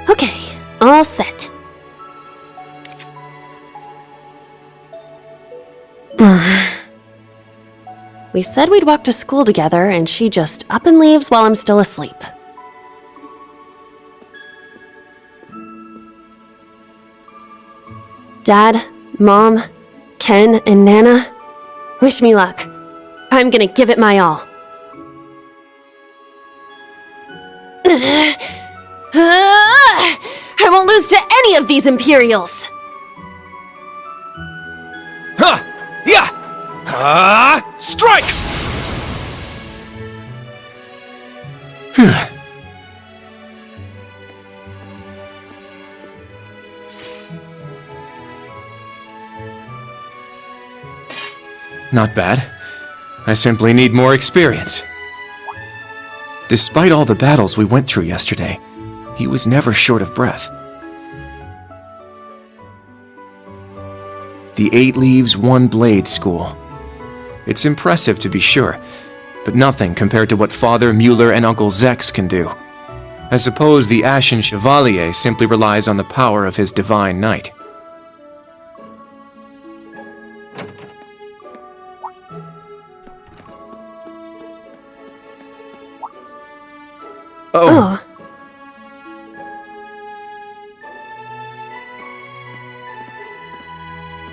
Okay, all set. We said we'd walk to school together, and she just up and leaves while I'm still asleep. Dad, Mom, Ken, and Nana, wish me luck. I'm gonna give it my all. I won't lose to any of these Imperials! Strike! Not bad. I simply need more experience. Despite all the battles we went through yesterday, he was never short of breath. The 8 Leaves, 1 Blade School. It's impressive to be sure, but nothing compared to what Father Mueller and Uncle Zex can do. I suppose the Ashen Chevalier simply relies on the power of his Divine Knight. Oh.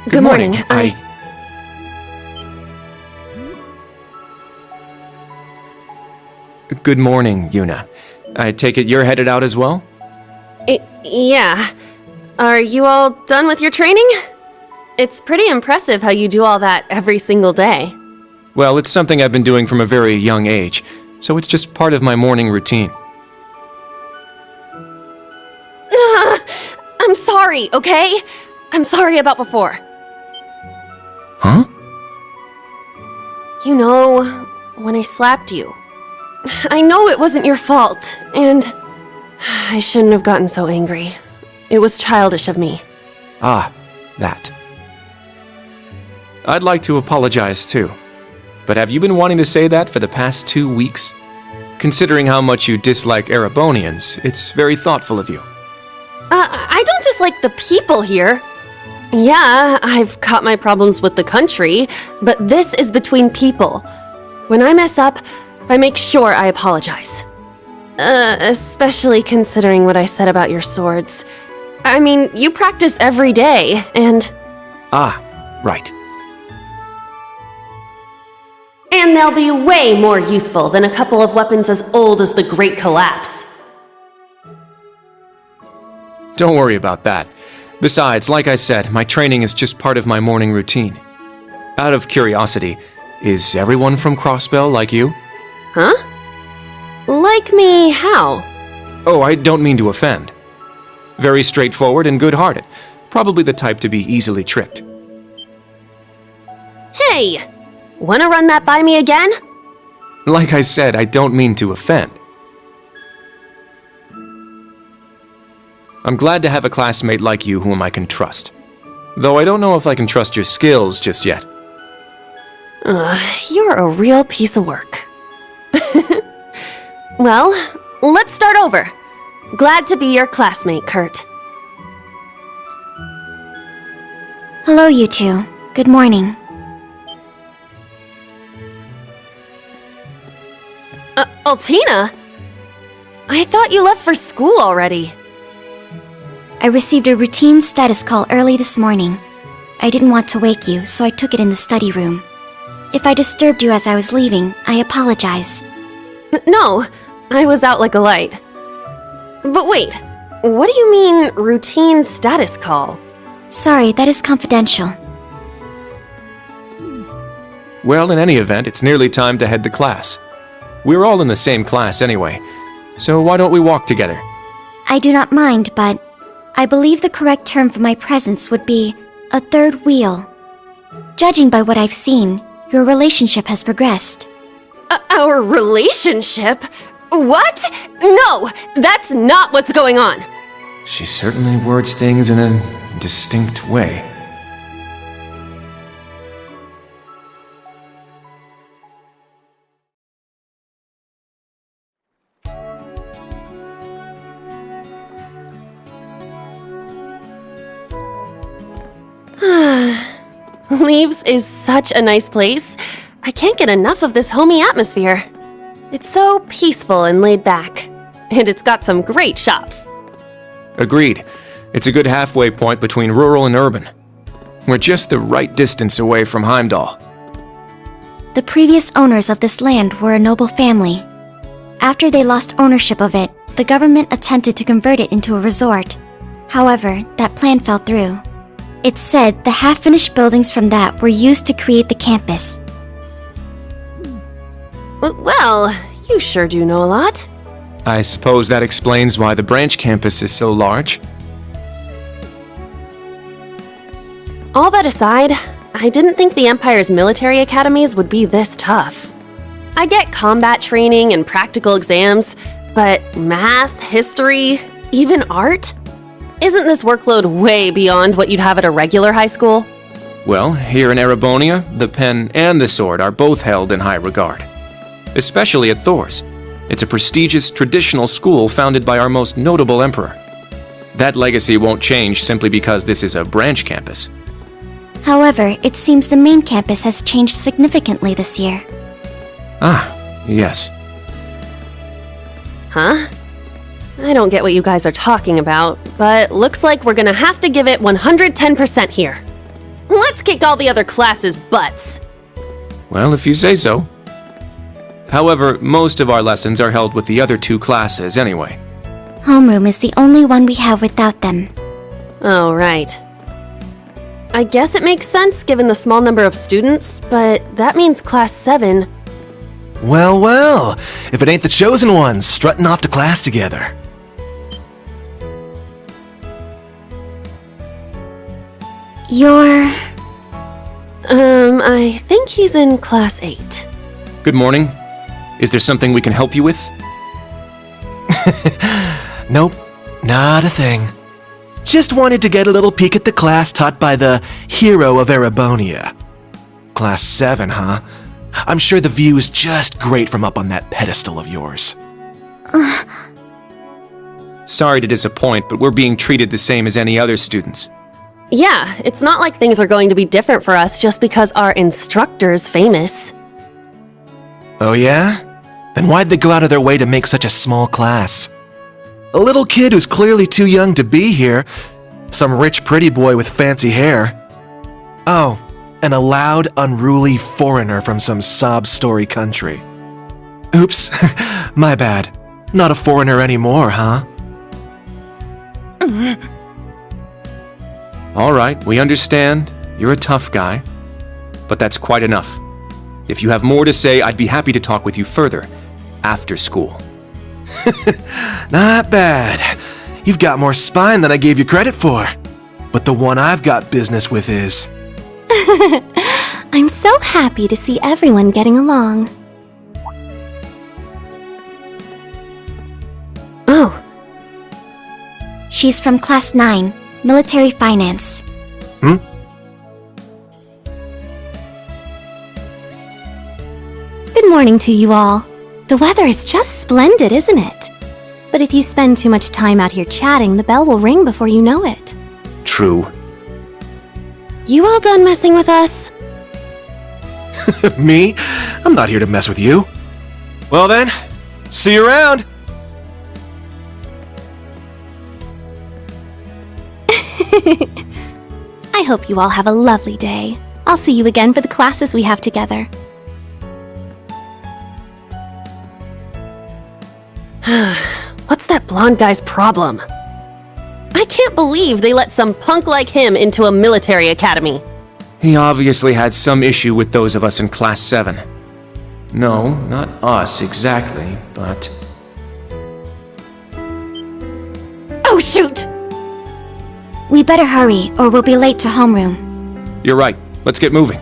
Good morning. Good morning, Yuna. I take it you're headed out as well? Yeah. Are you all done with your training? It's pretty impressive how you do all that every single day. Well, it's something I've been doing from a very young age, so it's just part of my morning routine. I'm sorry, okay? I'm sorry about before. Huh? You know, when I slapped you. I know it wasn't your fault, and I shouldn't have gotten so angry. It was childish of me. Ah, that. I'd like to apologize too. But have you been wanting to say that for the past 2 weeks? Considering how much you dislike Erebonians, it's very thoughtful of you. I don't dislike the people here. Yeah, I've got my problems with the country, but this is between people. When I mess up, I make sure I apologize. Especially considering what I said about your swords. I mean, you practice every day, and... Ah, right. And they'll be way more useful than a couple of weapons as old as the Great Collapse. Don't worry about that. Besides, like I said, my training is just part of my morning routine. Out of curiosity, is everyone from Crossbell like you? Huh? Like me how? Oh, I don't mean to offend. Very straightforward and good-hearted. Probably the type to be easily tricked. Hey! Wanna run that by me again? Like I said, I don't mean to offend. I'm glad to have a classmate like you whom I can trust. Though I don't know if I can trust your skills just yet. You're a real piece of work. Well, let's start over. Glad to be your classmate, Kurt. Hello, you two. Good morning. Altina? I thought you left for school already. I received a routine status call early this morning. I didn't want to wake you, so I took it in the study room. If I disturbed you as I was leaving, I apologize. No, I was out like a light. But wait, what do you mean, routine status call? Sorry, that is confidential. Well, in any event, it's nearly time to head to class. We're all in the same class anyway, so why don't we walk together? I do not mind, but I believe the correct term for my presence would be a third wheel. Judging by what I've seen, your relationship has progressed. Our relationship? What? No, that's not what's going on. She certainly words things in a distinct way. Leaves is such a nice place. I can't get enough of this homey atmosphere. It's so peaceful and laid back. And it's got some great shops. Agreed. It's a good halfway point between rural and urban. We're just the right distance away from Heimdall. The previous owners of this land were a noble family. After they lost ownership of it, the government attempted to convert it into a resort. However, that plan fell through. It's said the half-finished buildings from that were used to create the campus. Well, you sure do know a lot. I suppose that explains why the branch campus is so large. All that aside, I didn't think the Empire's military academies would be this tough. I get combat training and practical exams, but math, history, even art? Isn't this workload way beyond what you'd have at a regular high school? Well, here in Erebonia, the pen and the sword are both held in high regard. Especially at Thor's. It's a prestigious traditional school founded by our most notable emperor. That legacy won't change simply because this is a branch campus. However, it seems the main campus has changed significantly this year. Ah, yes. Huh? I don't get what you guys are talking about, but looks like we're gonna have to give it 110% here. Let's kick all the other classes' butts. Well, if you say so. However, most of our lessons are held with the other two classes anyway. Homeroom is the only one we have without them. Oh, right. I guess it makes sense given the small number of students, but that means Class 7. Well, well, if it ain't the chosen ones strutting off to class together. You're... I think he's in Class 8. Good morning. Is there something we can help you with? Nope, not a thing. Just wanted to get a little peek at the class taught by the hero of Erebonia. Class 7, huh? I'm sure the view is just great from up on that pedestal of yours. Sorry to disappoint, but we're being treated the same as any other students. Yeah, it's not like things are going to be different for us just because our instructor's famous. Oh yeah? Then why'd they go out of their way to make such a small class? A little kid who's clearly too young to be here. Some rich pretty boy with fancy hair. Oh, and a loud, unruly foreigner from some sob-story country. Oops, my bad. Not a foreigner anymore, huh? All right, we understand. You're a tough guy. But that's quite enough. If you have more to say, I'd be happy to talk with you further. After school. Not bad. You've got more spine than I gave you credit for. But the one I've got business with is... I'm so happy to see everyone getting along. Oh. She's from Class 9, Military Finance. Good morning to you all. The weather is just splendid, isn't it? But if you spend too much time out here chatting, the bell will ring before you know it. True. You all done messing with us? Me? I'm not here to mess with you. Well then, see you around. I hope you all have a lovely day. I'll see you again for the classes we have together. What's that blonde guy's problem? I can't believe they let some punk like him into a military academy. He obviously had some issue with those of us in Class 7. No, not us exactly, but... Oh, shoot! We better hurry, or we'll be late to homeroom. You're right. Let's get moving.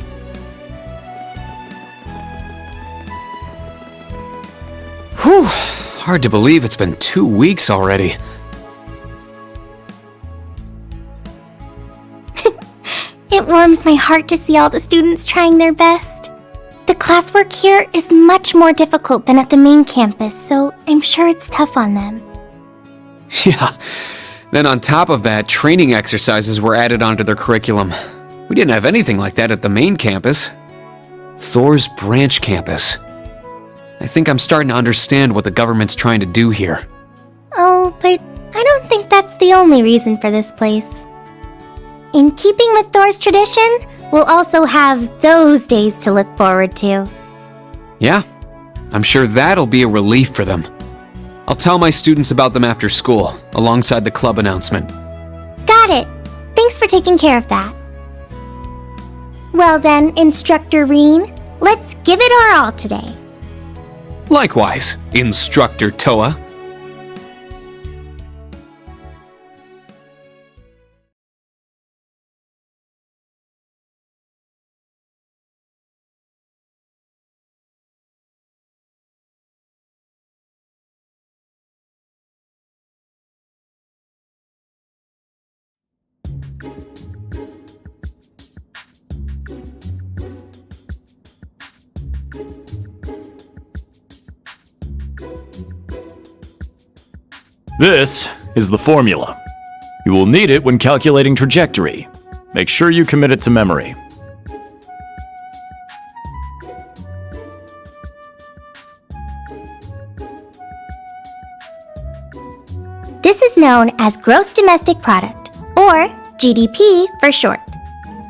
Whew. Hard to believe it's been 2 weeks already. It warms my heart to see all the students trying their best. The classwork here is much more difficult than at the main campus, so I'm sure it's tough on them. Yeah. Then on top of that, training exercises were added onto their curriculum. We didn't have anything like that at the main campus. Thor's branch campus. I think I'm starting to understand what the government's trying to do here. Oh, but I don't think that's the only reason for this place. In keeping with Thor's tradition, we'll also have those days to look forward to. Yeah, I'm sure that'll be a relief for them. I'll tell my students about them after school, alongside the club announcement. Got it. Thanks for taking care of that. Well then, Instructor Reen, let's give it our all today. Likewise, Instructor Toa. This is the formula. You will need it when calculating trajectory. Make sure you commit it to memory. This is known as Gross Domestic Product, or GDP for short.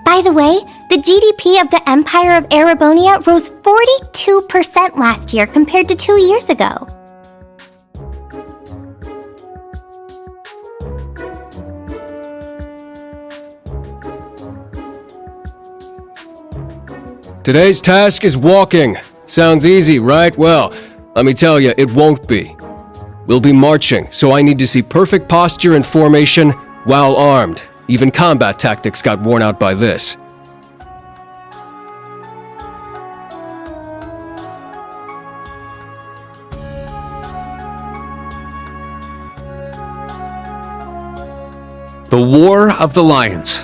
By the way, the GDP of the Empire of Erebonia rose 42% last year compared to 2 years ago. Today's task is walking. Sounds easy, right? Well, let me tell you, it won't be. We'll be marching, so I need to see perfect posture and formation while armed. Even combat tactics got worn out by this. The War of the Lions.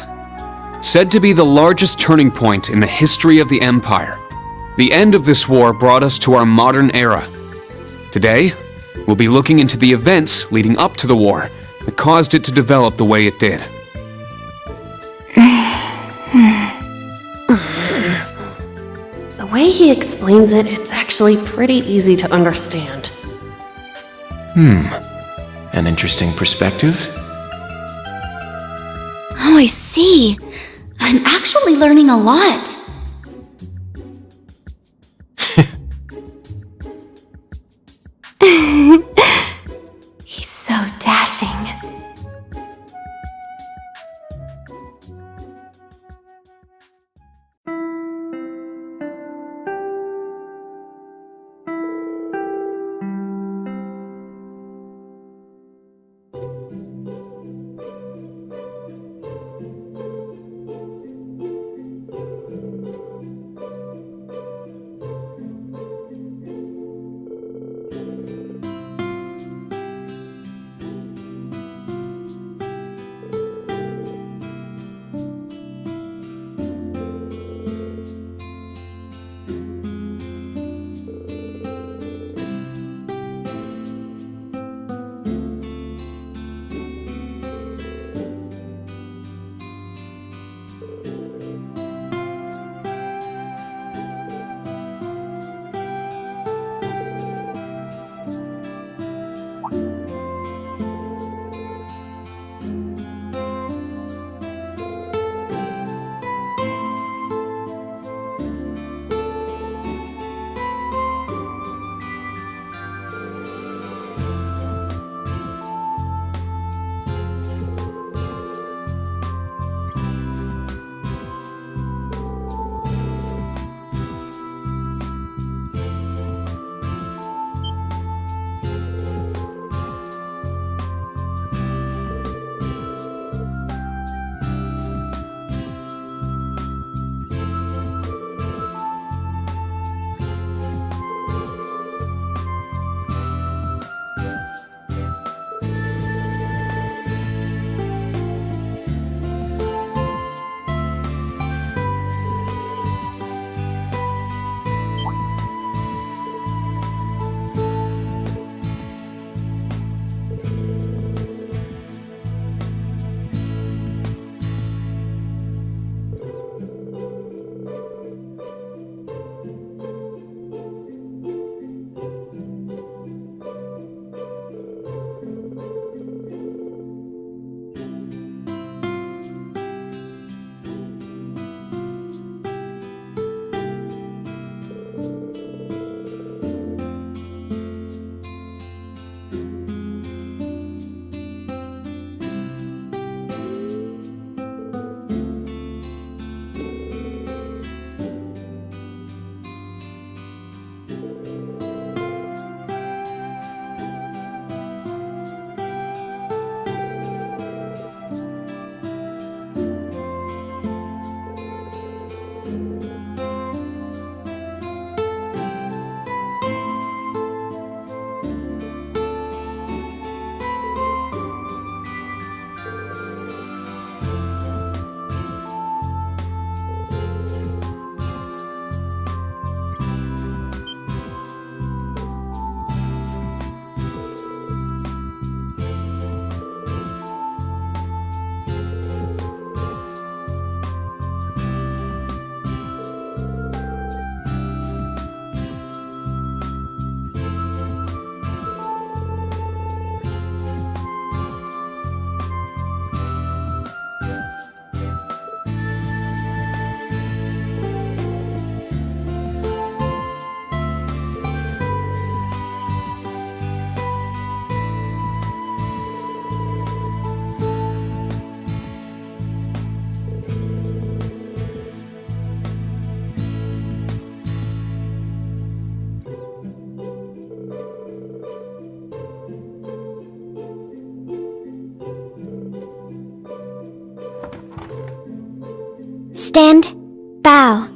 Said to be the largest turning point in the history of the Empire. The end of this war brought us to our modern era. Today, we'll be looking into the events leading up to the war that caused it to develop the way it did. The way he explains it, it's actually pretty easy to understand. An interesting perspective. Oh, I see. I'm actually learning a lot. He's so dashing. Stand, bow.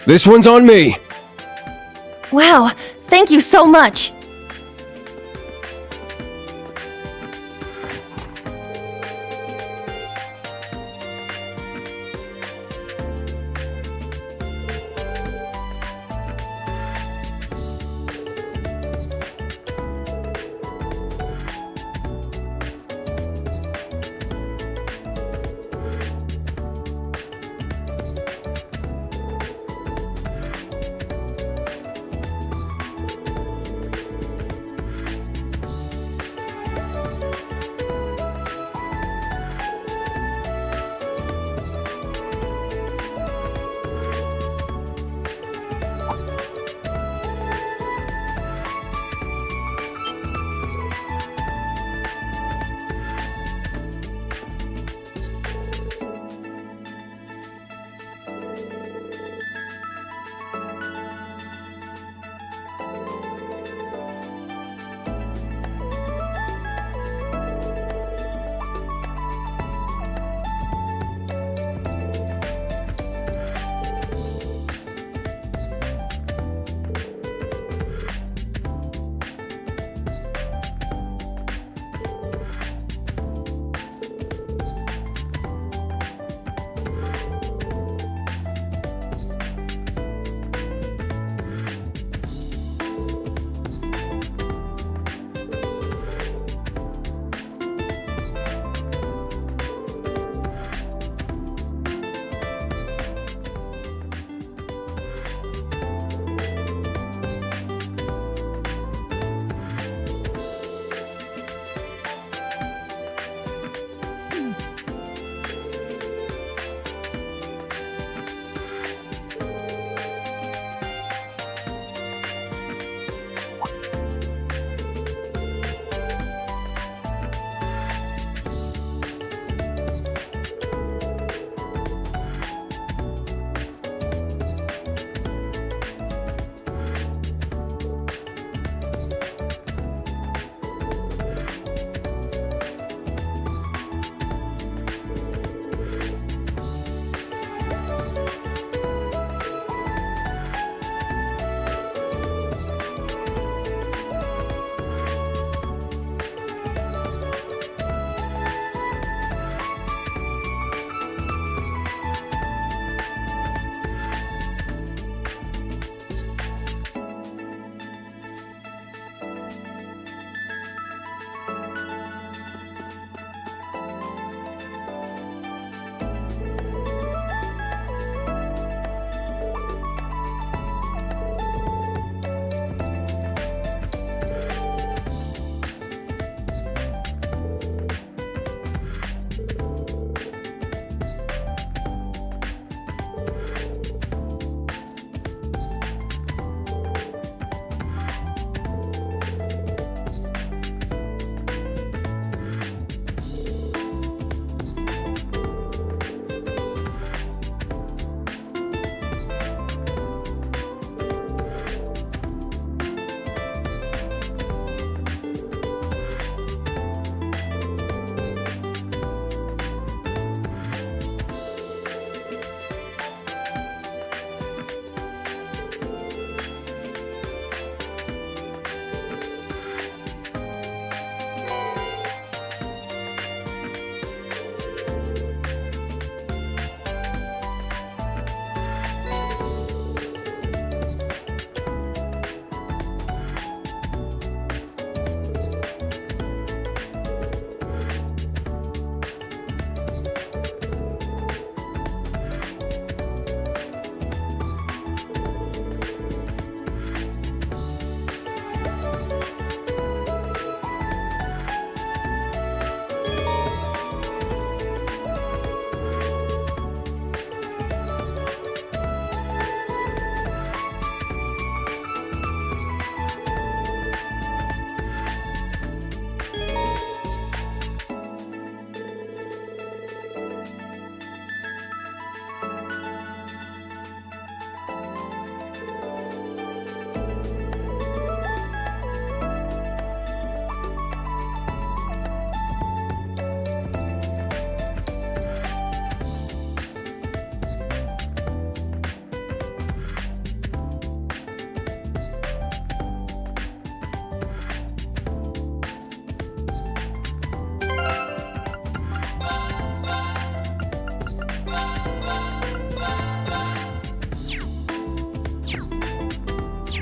This one's on me. Wow, thank you so much.